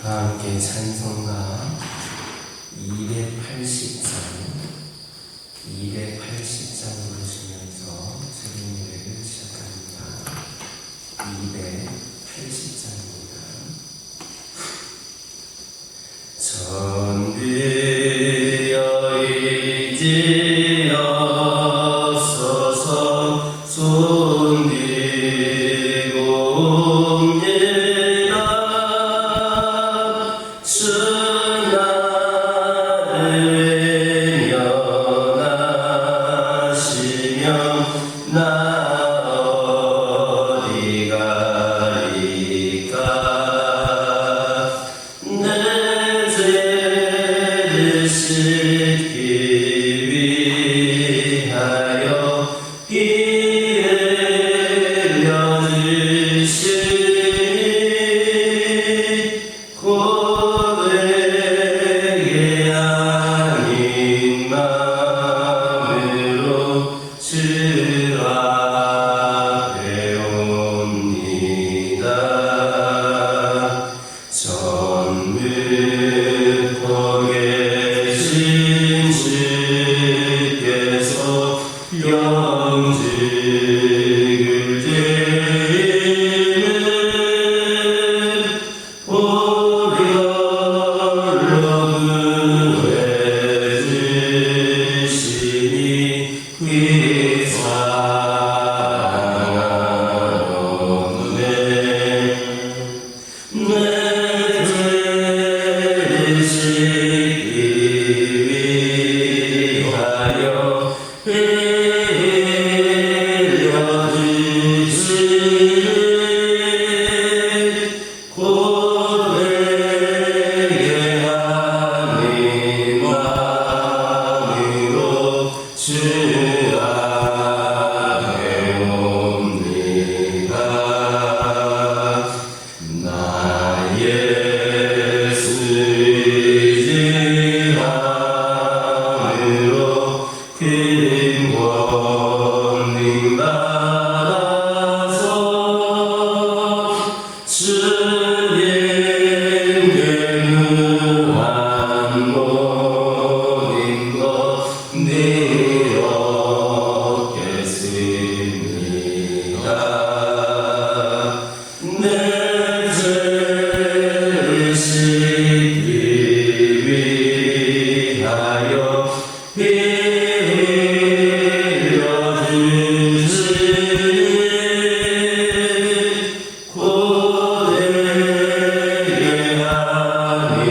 함께 찬송가 280장 부르시면서 새벽 예배를 시작합니다. 280장입니다. 전비여 의지하소서 손들고 옵니다. 주 나를 외면하시면 나 어디 가리까. 내 죄를 씻기 위하여 피 흘려주시니 고백의 아닌 마음으로 주 앞에 옵니다. 전부터 계신 주께서 영직을 드리는 보혈로 구해주시니 그 사랑하노네. 내 죄를 씻기 위하여 흘려주시니 고백의 아닌 마음으로 주 앞에 옵니다. 나 예수 의지함으로 큰 권능 받아서 주님께 무한 모든 것 내었겠습니다. 내 죄를 씻기 위하여 피 흘려주시니 고백의 아닌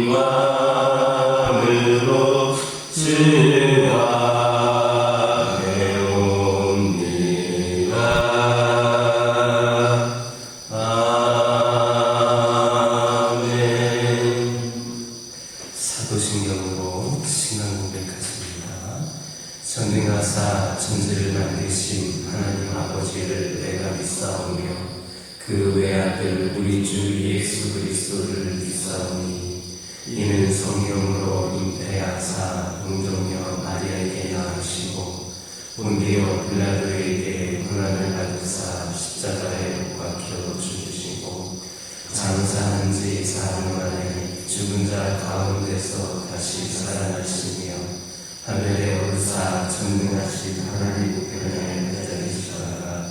마음으로 주 앞에 옵니다. 아멘. 사도신경으로 신앙 고백하십니다. 전능하사 천지를 만드신 하나님 아버지를 내가 믿사오며 그 외아들 우리 주 예수 그리스도를 믿사오니 이는 성령으로 잉태하사 동정녀 마리아에게 낳으시고 본디오 빌라도에게 고난을 받으사 십자가에 못 박혀 죽으시고 장사한 지 사흘 만에 죽은 자 가운데서 다시 살아나시며 하늘에 오르사 전능하신 하나님 우편에 앉으시다가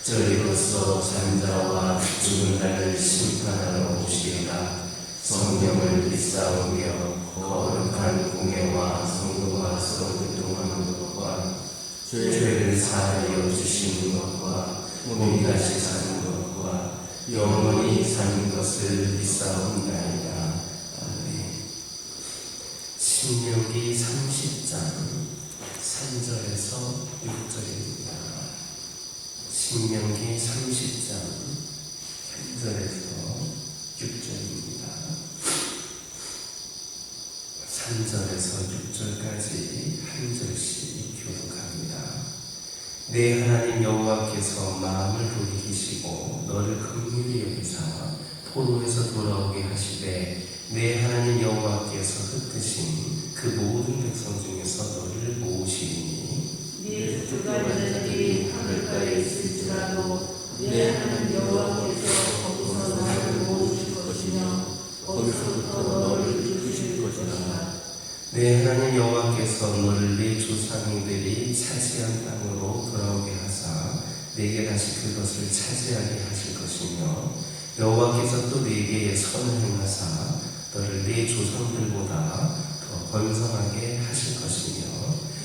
저리로서 산자와 죽은 자를 심판하러 오시리라. 성령을 믿사오며 거룩한 공예와 성도가 서로 교통하는 것과 죄를 사하여 주시는 것과 몸이 다시 사는 것과 영원히 사는 것을 믿사옵나이다. 아멘. 신명기 30장 3절에서 6절입니다. 신명기 30장 3절에서 6절입니다. 3절에서 6절까지 한 절씩 교독합니다. 내 하나님 여호와께서 마음을 돌이키시고 너를 긍휼히 여기사 포로에서 돌아오게 하시되 내 하나님 여호와께서 흩으신 그 모든 백성 중에서 너를 모으시니 네 주가 되는 일이 하늘가에 있을지라도 내 하나님 여호와께서 거기서 나를 모으실 것이며 너를 네 조상들이 차지한 땅으로 돌아오게 하사 내게 다시 그것을 차지하게 하실 것이며 여호와께서 또 내게 선을 행하사 너를 네 조상들보다 더 번성하게 하실 것이며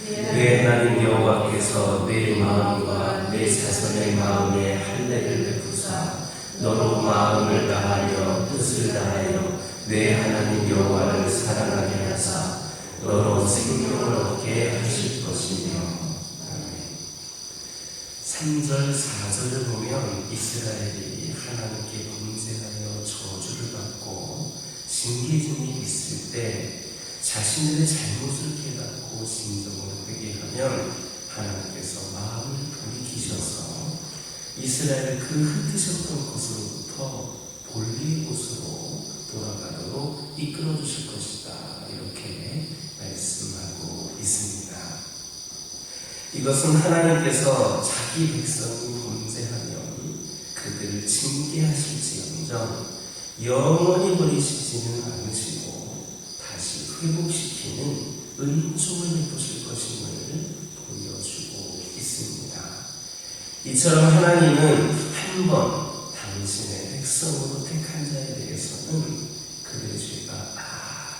내 하나님 여호와께서 내 마음과 내 자손의 마음에 할례를 베푸사 너로 마음을 다하여 뜻을 다하여 내 하나님 여호와를 사랑하게 하사 너로 생명을 얻게 하실 것이며. 3절 4절을 보면 이스라엘이 하나님께 범죄하여 저주를 받고 징계중에 있을 때 자신들의 잘못을 깨닫고 진정으로 회개하면 하나님께서 마음을 돌이키셔서 이스라엘을 그 흩으셨던 곳으로부터 본래의 곳으로 돌아가도록 이끌어 주실 것이다, 이렇게 말씀하고 있습니다. 이것은 하나님께서 자기 백성이 범죄하면 그들을 징계하실지언정 영원히 버리시지는 않으시고 다시 회복시키는 은총을 베푸실 것임을 보여주고 있습니다. 이처럼 하나님은 한 번 당신의 백성으로 택한 자에 대해서는 그들의 죄가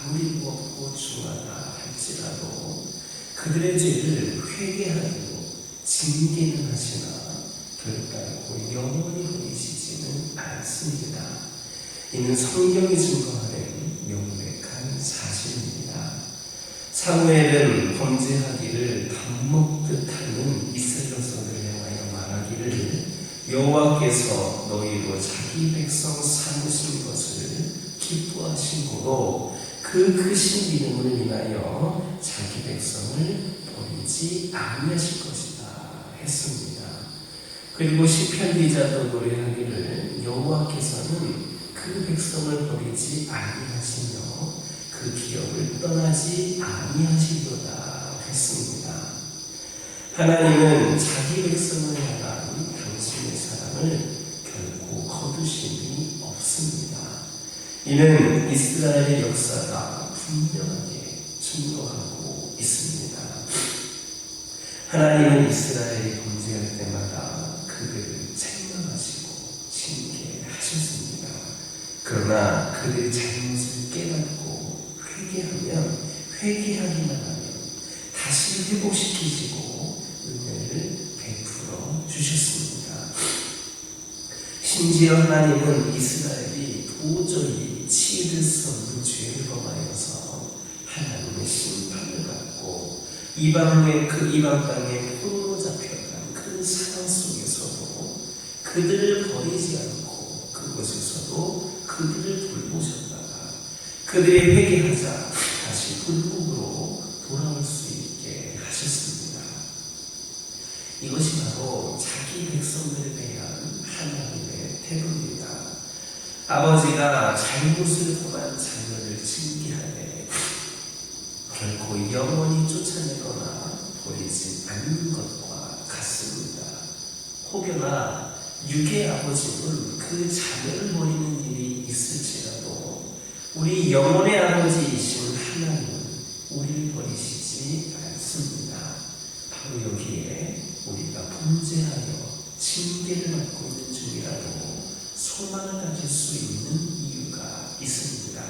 아무리 무겁고 중하다 할지라도 그들의 죄를 회개하고 징계는 하시나 결단코 영원히 버리시지는 않습니다. 이는 성경이 증거하는 명백한 사실입니다. 사무엘은 범죄하기를 밥 먹듯 하는 이스라엘 백성들을 향하여 말하기를 여호와께서 너희로 자기 백성 삼으신 것을 기뻐하심으로 그 크신 이름을 인하여 자기 백성을 버리지 아니하실 것이다 했습니다. 그리고 시편 기자도 노래하기를 여호와께서는 그 백성을 버리지 아니하시며 그 기업을 떠나지 아니하시도다 했습니다. 하나님은 자기 백성을 향한 당신의 사랑을 결코 거두심이 없습니다. 이는 이스라엘의 역사가 분명하게 증거하고 있습니다. 하나님은 이스라엘이 범죄할 때마다 그들을 책망하시고 징계하셨습니다. 그러나 그들의 잘못을 깨닫고 회개하기만 하면 다시 회복시키시고 은혜를 베풀어 주셨습니다. 심지어 하나님은 이스라엘이 도저히 치를 수 없는 죄를 범하여서 하나님의 심판을 받고 이방 땅에 포로로 잡혀간 그 상황 속에서도 그들을 버리지 않고 그곳에서도 그들을 돌보셨다가 그들이 회개하자 다시 굴복으로 돌아올 수 있게 하셨습니다. 이것이 바로 자기 백성들에 대한 하나님의 태도입니다. 아버지가 잘못을 범한 자녀를 징계하되 결코 영원히 쫓아내거나 버리지 않는 것과 같습니다. 혹여나 육의 아버지는 그 자녀를 버리는 일이 있을지라도 우리 영혼의 아버지이신 하나님은 우리를 버리시지 않습니다. 바로 여기에 우리가 범죄하여 징계를 받고 있는 중이라도 소망을 가질 수 있는 이유가 있습니다.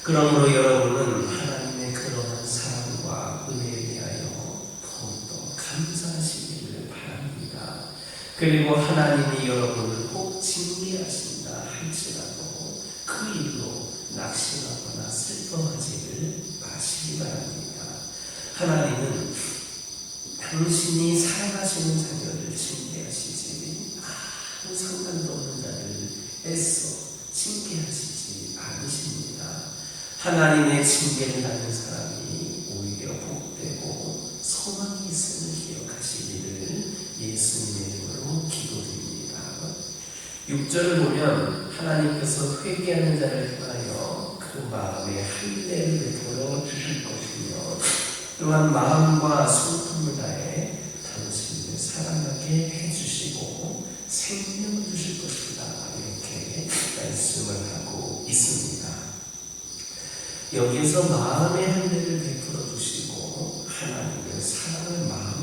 그러므로 여러분은 하나님의 그러한 사랑과 은혜에 대하여 더욱더 감사하시기를 바랍니다. 그리고 하나님이 여러분을 꼭 징계하신다 할지라도 그 일로 낙심하거나 슬퍼하지를 마시기 바랍니다. 하나님은 당신이 사랑하시는 자녀를 징계하시지 아무 상관도 없는 자를 애써 징계하시지 않으십니다. 하나님의 징계를 받는 사람이 오히려 복되고 소망이 있음을 기억하시기를 예수님의 이름으로 기도드립니다. 6절을 보면 하나님께서 회개하는 자를 향하여 그 마음에 할례를 베풀어 주실 것이며 또한 마음과 성품을 다해 당신을 사랑하게 해주시고 생명을 주실 것이다, 이렇게 말씀을 하고 있습니다. 여기에서 마음의 할례를 베풀어 주시고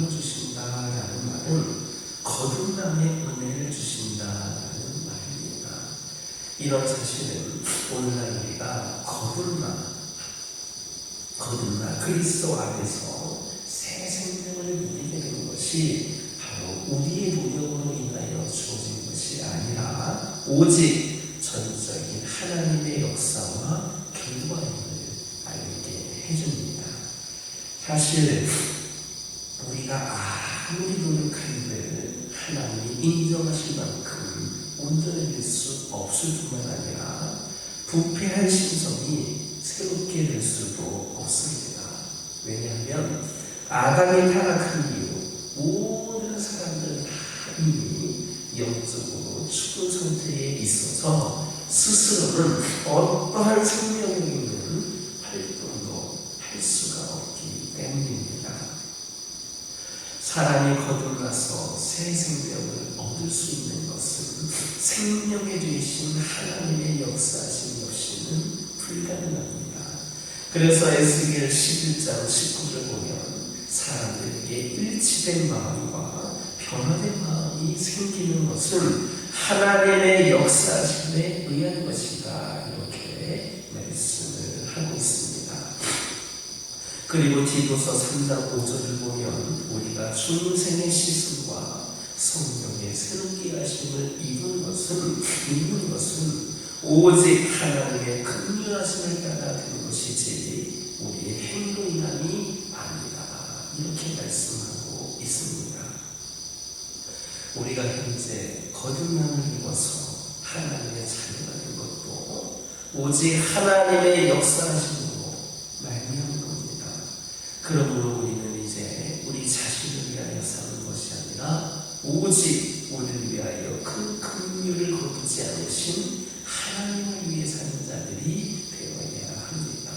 마음을 주신다라는 말은 거듭남의 은혜를 주신다라는 말입니다. 이런 사실은 오늘날 우리가 거듭나 그리스도 안에서 새 생명을 누리게 된 것이 바로 우리의 노력으로 인하여 주어진 것이 아니라 오직 전적인 하나님의 역사와 결과임을 알게 해줍니다. 사실 우리가 아무리 노력한들 하나님이 인정하실 만큼 온전해질 수 없을 뿐만 아니라 부패한 심성이 새롭게 될 수도 없습니다. 왜냐하면 아담이 타락한 이후 모든 사람들은 다 이미 영적으로 죽은 상태에 있어서 스스로는 어떠한 생명력 있는 활동도 할 수가 없기 때문입니다. 사람이 거듭나서 새 생명을 얻을 수 있는 것은 생명의 되신 하나님의 역사하심 없이는 불가능합니다. 그래서 에스겔 11장 19절을 보면 사람들에게 일치된 마음과 변화된 마음이 생기는 것은 하나님의 역사심에 의한 것이다, 이렇게 말씀을 하고 있습니다. 그리고 디도서 3장 5절을 보면 우리가 중생의 씻음과 성령의 새롭게 하심을 입은 것은 오직 하나님의 긍휼하심을 따라 된 것이지 우리의 행동이란이 아니다, 이렇게 말씀하고 있습니다. 우리가 현재 거듭남을 입어서 하나님의 자녀가 된 것도 오직 하나님의 역사하심으로 말미암은 겁니다. 그러므로 우리는 이제 우리 자신을 위하여 사는 것이 아니라 오직 우리를 위하여 그 긍휼을 거두지 않으신 하나님을 위해 사는 자들이 되어야 합니다.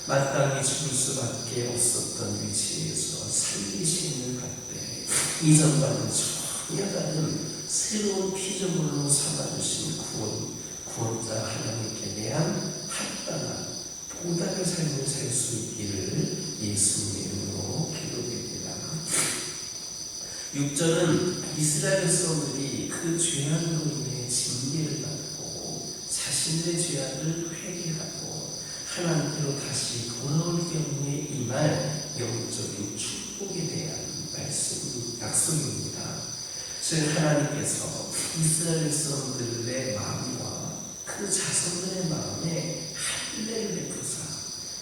마땅히 죽을 수밖에 없었던 위치에서 살리심을 받되 이전과는 전혀 다른 새로운 피조물로 삼아주신 구원자 하나님께 대한 합당한 보답의 삶을 살 수 있기를 예수님의 이름으로 기도드립니다. 6절은 이스라엘 백성들이 그 죄악으로 인해 징계를 받고 자신의 죄악을 회개하고 하나님께로 다시 돌아올 경우에 임할 영적인 축복에 대한 약속입니다. 즉 하나님께서 이스라엘 백성들의 마음과 그 자손들의 마음에 할례를 베푸사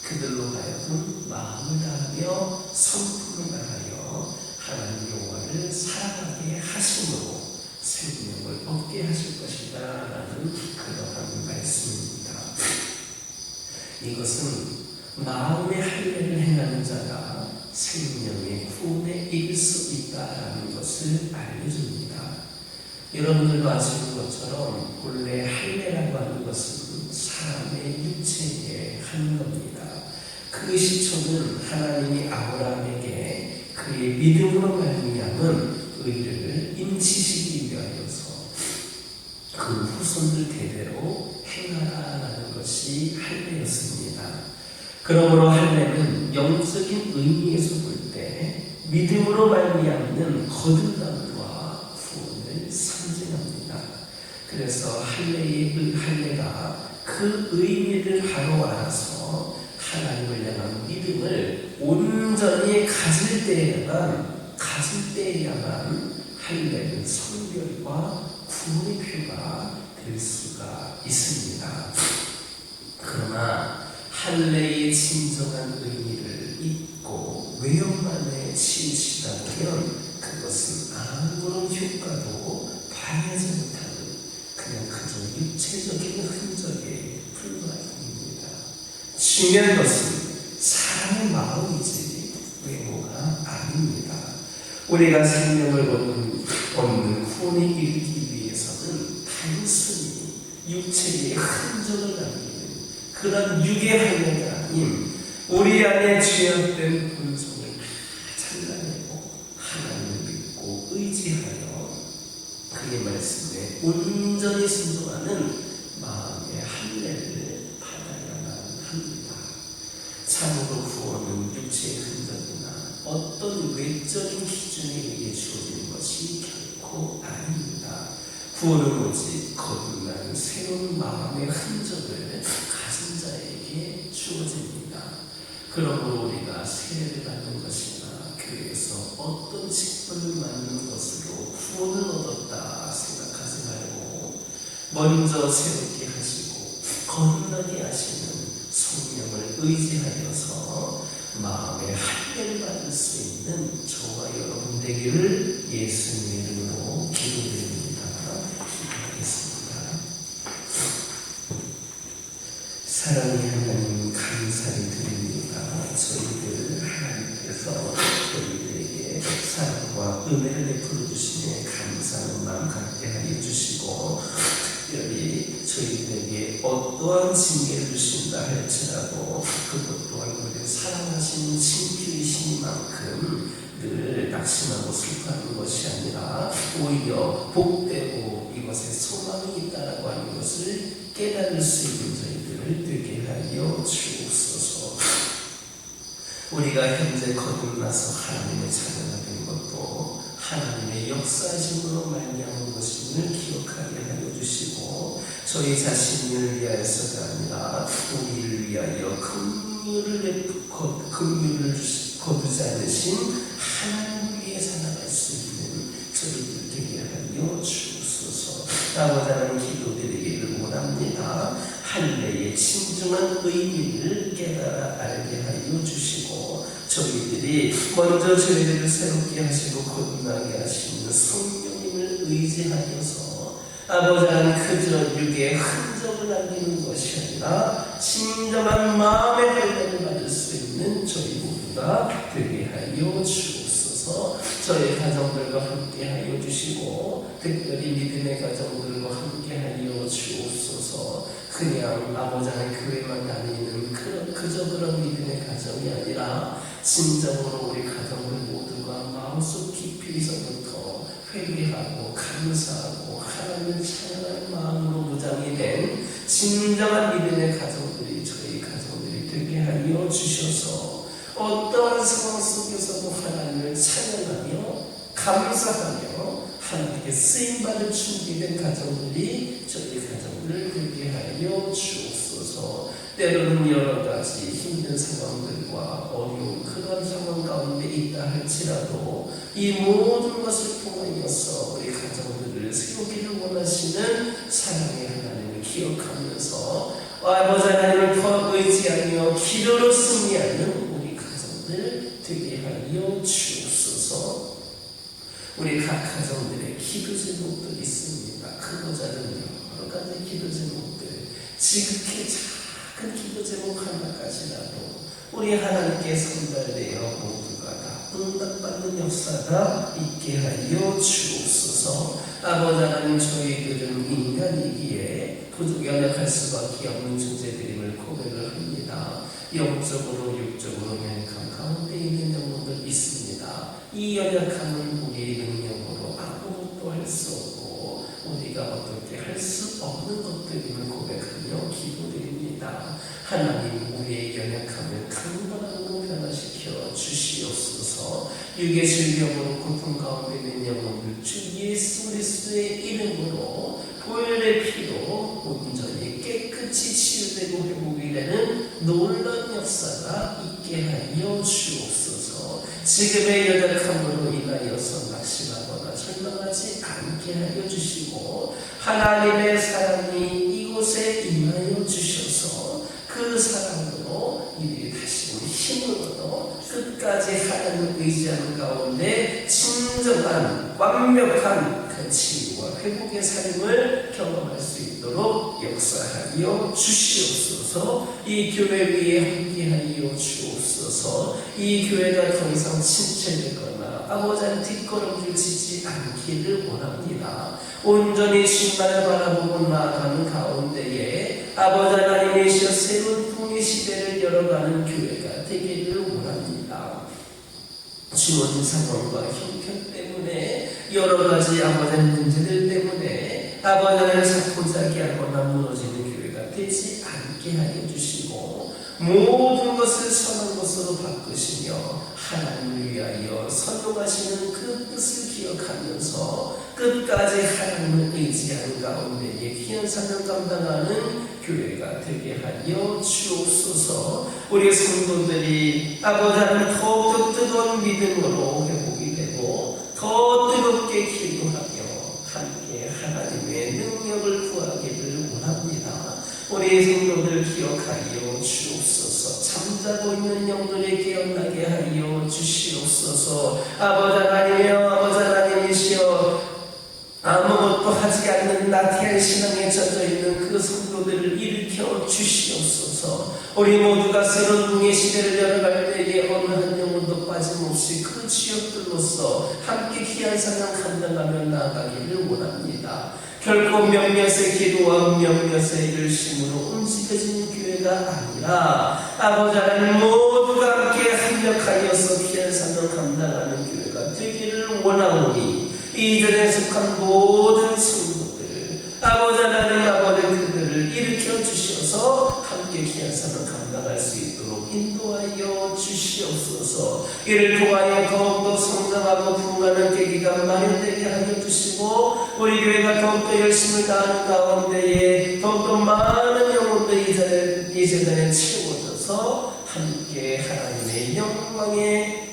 그들로 하여금 마음을 다하며 성품을 다하여 하나님 여호와를 사랑하게 하심으로 생명을 얻게 하실 것이다 라는 그러한 말씀입니다. 이것은 마음의 할례를 행하는 자가 생명의 구원에 이를 수 있다라는 것을 알려줍니다. 여러분들도 아시는 것처럼 본래 할례라고 하는 것은 사람의 육체에 하는 겁니다. 그 시초는 하나님이 아브라함에게 그의 믿음으로 말미암은 의를 인치시기 위하여서 그 후손들 대대로 행하라라는 것이 할례였습니다. 그러므로 할례는 영적인 의미에서 볼 때 믿음으로 말미암는 거듭남과 구원을 상징합니다. 그래서 할례가 그 의미를 바로 알아서 하나님을 향한 믿음을 온전히 가질 때에야만 할례는 성별과 구원의 표가 될 수가 있습니다. 그러나 할례의 진정한 의미를 잊고 외형만에 치우치다 보면 그것은 아무런 효과도 발휘하지 못하는 그냥 그저 육체적인 흔적에 불과할 뿐입니다. 중요한 것은 사람의 마음이지 외모가 아닙니다. 우리가 생명을 얻는 구원에 이르기 위해서는 단순히 육체의 흔적을 남기는 그런 육의 할례가 아닌 우리 안에 죄악된 본성을 잘라내고 하나님을 믿고 의지하여 그의 말씀에 온전히 순종하는 마음의 할례를 받아야만 합니다. 참으로 구원은 육체의 흔적이나 어떤 외적인 구원은 오직 거듭난 새로운 마음의 흔적을 가진 자에게 주어집니다. 그러므로 우리가 세례를 받는 것이나 교회에서 어떤 직분을 맡는 것으로 구원을 얻었다 생각하지 말고 먼저 새롭게 하시고 거듭나게 하시는 성령을 의지하여서 마음의 할례를 받을 수 있는 저와 여러분 되기를 예수님의 이름으로 기도드립니다. 기도하겠습니다. 사랑의 하나님, 감사를 드립니다. 저희들 하나님께서 저희들에게 사랑과 은혜를 베풀어 주시니 감사하는 마음 갖게 하여 주시고, 특별히 저희들에게 어떠한 징계를 주신다 할지라도 그것 또한 우리를 사랑하시는 징표이시니만큼 늘 낙심하고 슬퍼하는 것이 아니라 오히려 복되고 이것에 소망이 있다라고 하는 것을 깨달을 수 있는 저희들을 되게 하여 주옵소서. 우리가 현재 거듭나서 하나님의 자녀가 된 것도 하나님의 역사심으로 말미암은 것임을 기억하게 하여 주시고, 저희 자신을 위하여서가 아니라 우리를 위하여 긍휼을 거두지 않으신 하나님을 위해 살아갈 수 있는 저희들 되게 하여 주옵소서. 아버지 하나님, 기도드리기를 원합니다. 할례의 진중한 의미를 깨달아 알게 하여 주시고, 저희들이 먼저 저희들을 새롭게 하시고 거듭나게 하시는 성령님을 의지하여서 아버지 하나님, 그저 육의 흔적을 남기는 것이 아니라 진정한 마음의 할례를 받을 수 있는 저희 모두가 되게 하여 주옵소서. 저희 가정들과 함께 하여 주시고, 특별히 믿음의 가정들과 함께 하여 주옵소서. 그냥 아버지 하나님 교회만 다니는 그저 그런 믿음의 가정이 아니라 진정으로 우리 가정들 모두가 마음속 깊이서부터 회개하고 감사하고 하나님을 찬양하는 마음으로 무장이 된 진정한 믿음의 가정들이 저희 가정들이 되게 하여 주셔서 어떠한 상황 속에서도 하나님을 찬양하며 감사하며 하나님께 쓰임받을 준비된 가정들이 저희 가정들을 되게 하여 주옵소서. 때로는 여러 가지 힘든 상황들과 어려운 그런 상황 가운데 있다 할지라도 이 모든 것을 통하여서 우리 가정들을 세우기를 원하시는 사랑의 하나님을 기억하면서 아버지 하나님을 더 의지하며 기도로 승리하는 우리 가정들 되게 하여 주옵소서. 우리 각 가정들의 기도 제목들이 있습니다. 크고 작은 여러 가지 기도 제목들, 지극히 작은 기도 제목 하나까지라도 우리 하나님께 선발되어 모두가 다 응답받는 역사가 있게 하여 주옵소서. 아버지 하나님, 저희들은 인간이기에 부족 연약할 수밖에 없는 존재들임을 고백을 합니다. 영적으로 육적으로 연약함 가운데 있는 영혼들 있습니다. 이 연약함은 우리의 능력으로 아무것도 할 수 없고 우리가 어떻게 할 수 없는 것들임을 고백하며 기도드립니다. 하나님, 우리의 연약함을 강건함으로 변화시켜 주시옵소서. 육의 질병으로 고통 가운데 있는 영혼들 주 예수 그리스도의 이름으로 보혈의 피로 온전히 깨끗이 치유되고 회복이 되는 놀라운 역사가 있게 하여 주옵소서. 지금의 연약함으로 인하여서 낙심하거나 절망하지 않게 하여 주시고, 하나님의 사랑이 이곳에 임하여 주셔서 그 사랑으로 이들이 다시 우리 힘을 얻어 끝까지 하나님을 의지하는 가운데 진정한 완벽한 그 치유와 회복의 삶을 경험할 수 있도록 역사하여 주시옵소서. 이 교회 위에 함께하여 주옵소서. 이 교회가 더 이상 침체되거나 아버지의 뒷걸음질 치지 않기를 원합니다. 온전히 주님만을 바라보고 나아가는 가운데에 아버지 하나님이시여 새로운 풍의 시대를 열어가는 교회가 되기를 원합니다. 주어진 상황과 형편 때문에 여러 가지 아버지 문제들 때문에 아버지 하나님을 자포자기하거나 무너지는 교회가 되지 않게 하여 주시고 모든 것을 선한 것으로 바꾸시며 하나님을 위하여 선용하시는 그 뜻을 기억하면서 끝까지 하나님을 의지하는 가운데에 귀한 사명 감당하는 교회가 되게 하여 주옵소서. 우리 성도들이 아버지 하나님 더욱 뜨거운 믿음으로 회복이 되고 더 뜨겁게 기도하며 함께 하나님의 능력을 구하기를 원합니다. 우리 성도들 기억하여 주옵소서. 잠자고 있는 영혼을 깨어나게 하여 주시옵소서. 아버지 하나님이여, 아버지 하나님이시여, 아무것도 하지 않는 나태한 신앙에 젖어있는 그 성도들을 일으켜 주시옵소서. 우리 모두가 새로운 붕의 시대를 열어갈 때에 어느 한 영혼도 빠짐없이 그 지역들로서 함께 귀한 사랑 감당하며 나아가기를 원합니다. 결코 몇몇의 기도와 몇몇의 일심으로 움직여지는 교회가 아니라 아버지 하나님 모두가 함께 합력하여서 귀한 사명 감당하는 교회가 되기를 원하오니 이들에 속한 모든 성도들 아버지 하나님 아버지 그들을 일으켜 주셔서 함께 귀한 사명 감당할 수 있도록 인도하여 주시옵소서. 이를 통하여 더욱더 성장하고 부흥하는 계기가 마련되게 하여 주시고 우리 교회가 더욱더 열심을 다하는 가운데에 더욱더 많은 영혼들이 이 세상에 채워져서 함께 하나님의 영광의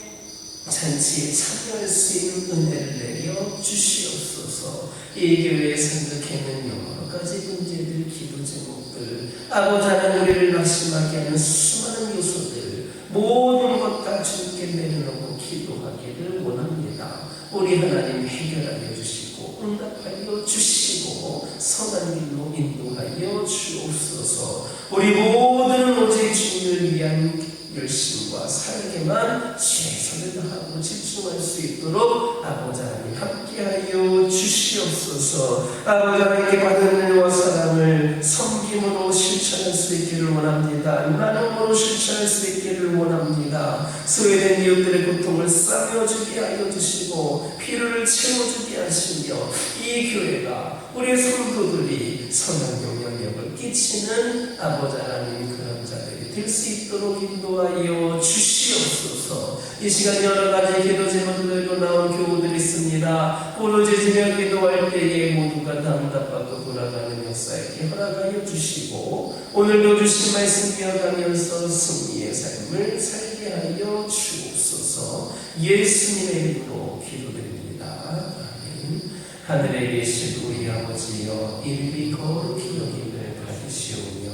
잔치에 참여할 수 있는 은혜를 내려 주시옵소서. 이 교회에 생각해낸 여러 가지 문제들, 기도 제목들, 아버지 하나님 우리를 낙심하게 하는 수많은 요소들 모든 것 다 주님께 내려놓고 기도하기를 원합니다. 우리 하나님 해결하여 주시고 응답하여 주시고 선한 길로 인도하여 주옵소서. 우리 모두는 오직 주님을 위한 열심과 사랑에만 최선을 다하고 집중할 수 있도록 아버지 하나님 함께하여 주시옵소서. 아버지 하나님께 받은 은혜와 사랑을 섬김으로 실천할 수 있기를 원합니다. 나눔으로 실천할 수 있기를 원합니다. 소외된 이웃들의 고통을 싸매어주게 하여 주시고 필요를 채워주게 하시며 이 교회가 우리 성도들이 선한 영향력을 끼치는 아버지 하나님 그런 자들이 될 수 있도록 인도하여 주시옵소서. 이 시간 여러 가지 기도 제목들로 나온 교우들이 있습니다. 부르짖으며 기도할 때에 모두가 다 응답받고 돌아가는 역사에게 허락하여 주시고 오늘도 주신 말씀 이어가면서 승리의 삶을 살게 하여 주옵소서. 예수님의 이름으로 기도드립니다. 아멘. 하늘에 계신 우리 아버지여 이름이 거룩히 여김을 받으시오며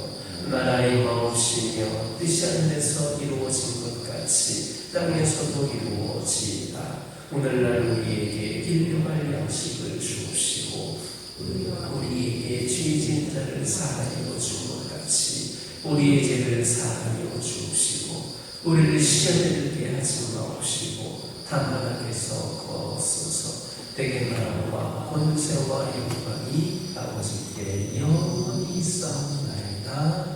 나라의 마옵시며 뜻이 하늘에서 이루어진 것 같이 땅에서도 이루어지이다. 오늘날 우리에게 일용할 양식을 주옵시고 우리에게 죄진 자를 사하여 준 것 같이 우리의 죄를 사하여 주옵시고 우리를 시험에 들게 하지 마옵시고 다만 악에서 거하소서. 되게 나라와 권세와 영광이 아버지께 영원히 있사옵나이다.